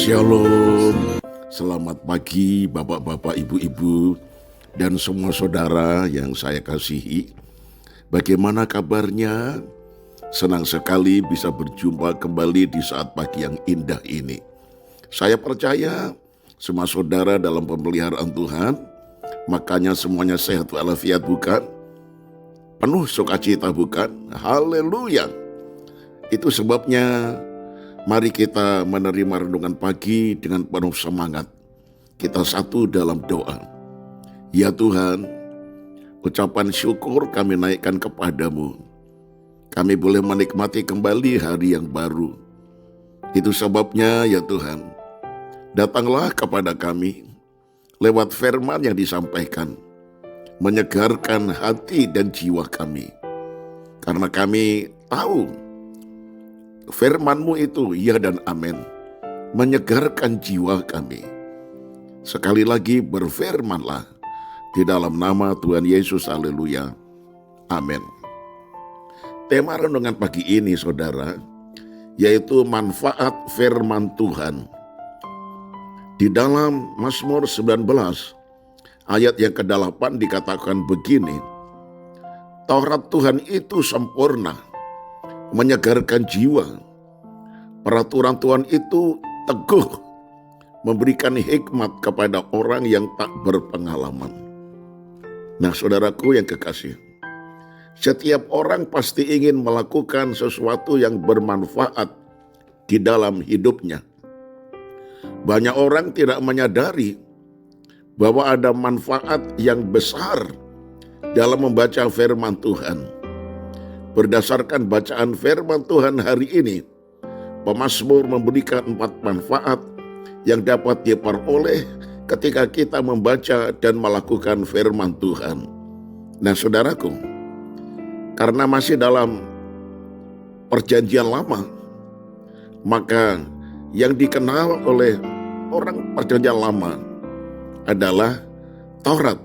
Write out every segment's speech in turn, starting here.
Shalom, selamat pagi bapak-bapak, ibu-ibu, dan semua saudara yang saya kasihi. Bagaimana kabarnya? Senang sekali bisa berjumpa kembali di saat pagi yang indah ini. Saya percaya semua saudara dalam pemeliharaan Tuhan, makanya semuanya sehat walafiat bukan? Penuh sukacita bukan? Haleluya! Itu sebabnya mari kita menerima renungan pagi dengan penuh semangat. Kita satu dalam doa. Ya Tuhan, ucapan syukur kami naikkan kepadamu. Kami boleh menikmati kembali hari yang baru. Itu sebabnya ya Tuhan, datanglah kepada kami lewat firman yang disampaikan, menyegarkan hati dan jiwa kami. Karena kami tahu firman-Mu itu ya dan amin, menyegarkan jiwa kami. Sekali lagi berfirmanlah di dalam nama Tuhan Yesus, haleluya, amin. Tema renungan pagi ini saudara, yaitu manfaat firman Tuhan. Di dalam Mazmur 19 ayat yang ke-8 dikatakan begini, Taurat Tuhan itu sempurna, menyegarkan jiwa. Peraturan Tuhan itu teguh, memberikan hikmat kepada orang yang tak berpengalaman. Nah saudaraku yang kekasih, setiap orang pasti ingin melakukan sesuatu yang bermanfaat di dalam hidupnya. Banyak orang tidak menyadari bahwa ada manfaat yang besar dalam membaca firman Tuhan. Berdasarkan bacaan firman Tuhan hari ini, pemazmur memberikan 4 manfaat yang dapat diperoleh ketika kita membaca dan melakukan firman Tuhan. Nah saudaraku, karena masih dalam perjanjian lama, maka yang dikenal oleh orang perjanjian lama adalah Taurat.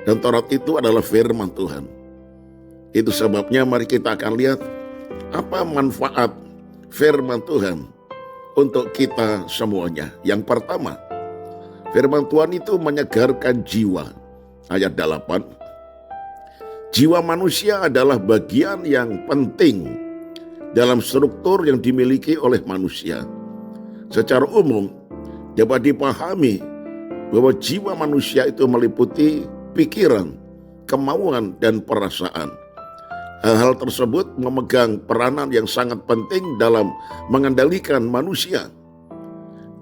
Dan Taurat itu adalah firman Tuhan. Itu sebabnya mari kita akan lihat apa manfaat firman Tuhan untuk kita semuanya. Yang pertama, firman Tuhan itu menyegarkan jiwa. Ayat 8, jiwa manusia adalah bagian yang penting dalam struktur yang dimiliki oleh manusia. Secara umum dapat dipahami bahwa jiwa manusia itu meliputi pikiran, kemauan, dan perasaan. Hal-hal tersebut memegang peranan yang sangat penting dalam mengendalikan manusia.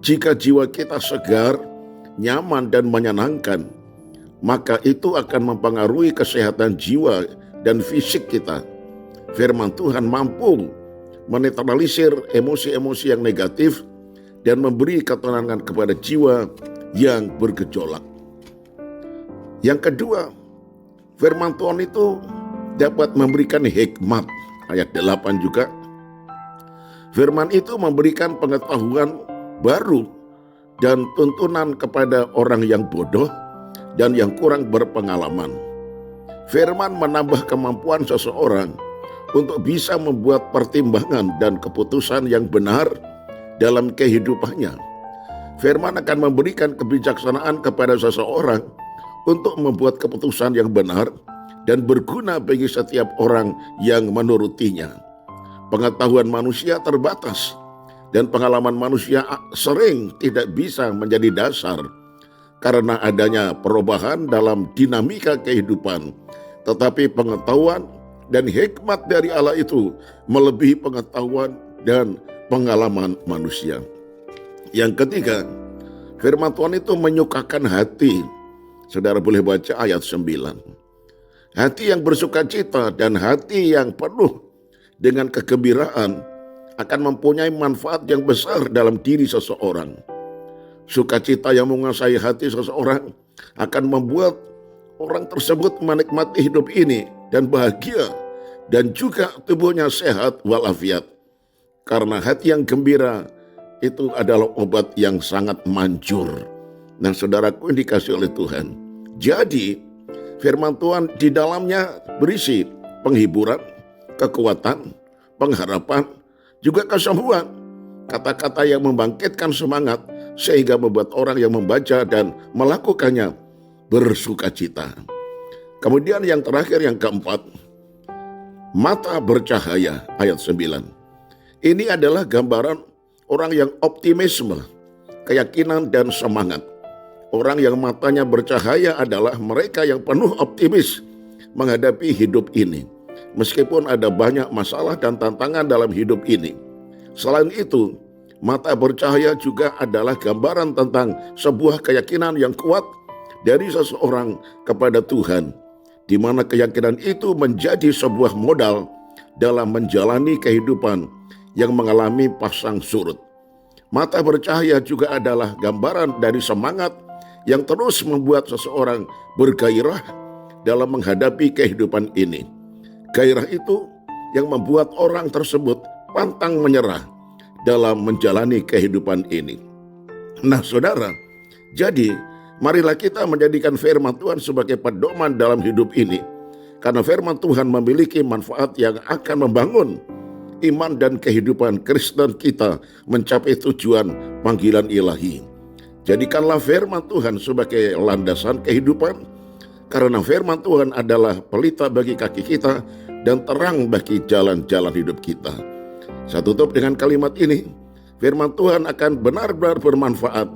Jika jiwa kita segar, nyaman, dan menyenangkan, maka itu akan mempengaruhi kesehatan jiwa dan fisik kita. Firman Tuhan mampu menetralisir emosi-emosi yang negatif dan memberi ketenangan kepada jiwa yang bergejolak. Yang kedua, firman Tuhan itu dapat memberikan hikmat. Ayat 8 juga, firman itu memberikan pengetahuan baru dan tuntunan kepada orang yang bodoh dan yang kurang berpengalaman. Firman menambah kemampuan seseorang untuk bisa membuat pertimbangan dan keputusan yang benar dalam kehidupannya. Firman akan memberikan kebijaksanaan kepada seseorang untuk membuat keputusan yang benar dan berguna bagi setiap orang yang menurutinya. Pengetahuan manusia terbatas dan pengalaman manusia sering tidak bisa menjadi dasar karena adanya perubahan dalam dinamika kehidupan. Tetapi pengetahuan dan hikmat dari Allah itu melebihi pengetahuan dan pengalaman manusia. Yang ketiga, firman Tuhan itu menyukakan hati. Saudara boleh baca ayat 9. Hati yang bersukacita dan hati yang penuh dengan kegembiraan akan mempunyai manfaat yang besar dalam diri seseorang. Sukacita yang menguasai hati seseorang akan membuat orang tersebut menikmati hidup ini dan bahagia, dan juga tubuhnya sehat walafiat. Karena hati yang gembira itu adalah obat yang sangat manjur. Nah saudaraku yang dikasih oleh Tuhan, jadi firman Tuhan di dalamnya berisi penghiburan, kekuatan, pengharapan, juga kesembuhan. kata-kata yang membangkitkan semangat sehingga membuat orang yang membaca dan melakukannya bersuka cita. Kemudian yang terakhir, yang keempat, mata bercahaya, ayat 9. Ini adalah gambaran orang yang optimisme, keyakinan dan semangat. Orang yang matanya bercahaya adalah mereka yang penuh optimis menghadapi hidup ini, meskipun ada banyak masalah dan tantangan dalam hidup ini. Selain itu, mata bercahaya juga adalah gambaran tentang sebuah keyakinan yang kuat dari seseorang kepada Tuhan, di mana keyakinan itu menjadi sebuah modal dalam menjalani kehidupan yang mengalami pasang surut. Mata bercahaya juga adalah gambaran dari semangat yang terus membuat seseorang bergairah dalam menghadapi kehidupan ini. Gairah itu yang membuat orang tersebut pantang menyerah dalam menjalani kehidupan ini. Nah saudara, jadi marilah kita menjadikan firman Tuhan sebagai pedoman dalam hidup ini. Karena firman Tuhan memiliki manfaat yang akan membangun iman dan kehidupan Kristen kita mencapai tujuan panggilan ilahi. Jadikanlah firman Tuhan sebagai landasan kehidupan, karena firman Tuhan adalah pelita bagi kaki kita dan terang bagi jalan-jalan hidup kita. Saya tutup dengan kalimat ini, firman Tuhan akan benar-benar bermanfaat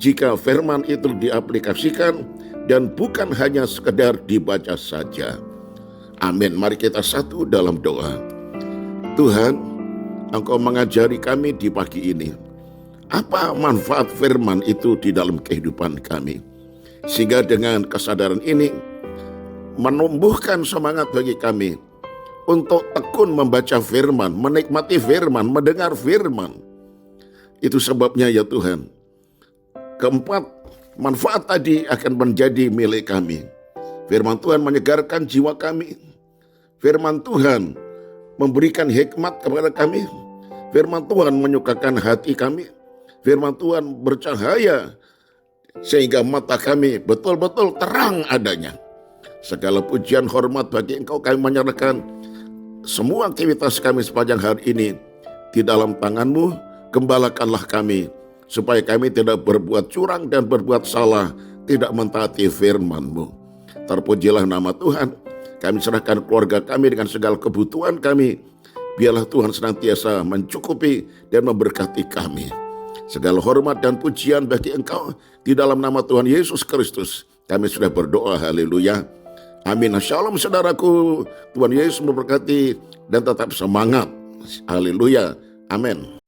jika firman itu diaplikasikan dan bukan hanya sekedar dibaca saja. Amin. Mari kita satu dalam doa. Tuhan, Engkau mengajari kami di pagi ini apa manfaat firman itu di dalam kehidupan kami, sehingga dengan kesadaran ini menumbuhkan semangat bagi kami untuk tekun membaca firman, menikmati firman, mendengar firman. Itu sebabnya ya Tuhan, keempat manfaat tadi akan menjadi milik kami. Firman Tuhan menyegarkan jiwa kami. Firman Tuhan memberikan hikmat kepada kami. Firman Tuhan menyukakan hati kami. Firman Tuhan bercahaya sehingga mata kami betul-betul terang adanya. Segala pujian hormat bagi Engkau, kami menyerahkan semua aktivitas kami sepanjang hari ini di dalam tangan-Mu. Gembalakanlah kami supaya kami tidak berbuat curang dan berbuat salah, tidak mentaati firman-Mu. Terpujilah nama Tuhan. Kami serahkan keluarga kami dengan segala kebutuhan kami. Biarlah Tuhan senantiasa mencukupi dan memberkati kami. Segala hormat dan pujian bagi Engkau, di dalam nama Tuhan Yesus Kristus kami sudah berdoa. Haleluya. Amin. Shalom saudaraku. Tuhan Yesus memberkati dan tetap semangat. Haleluya. Amin.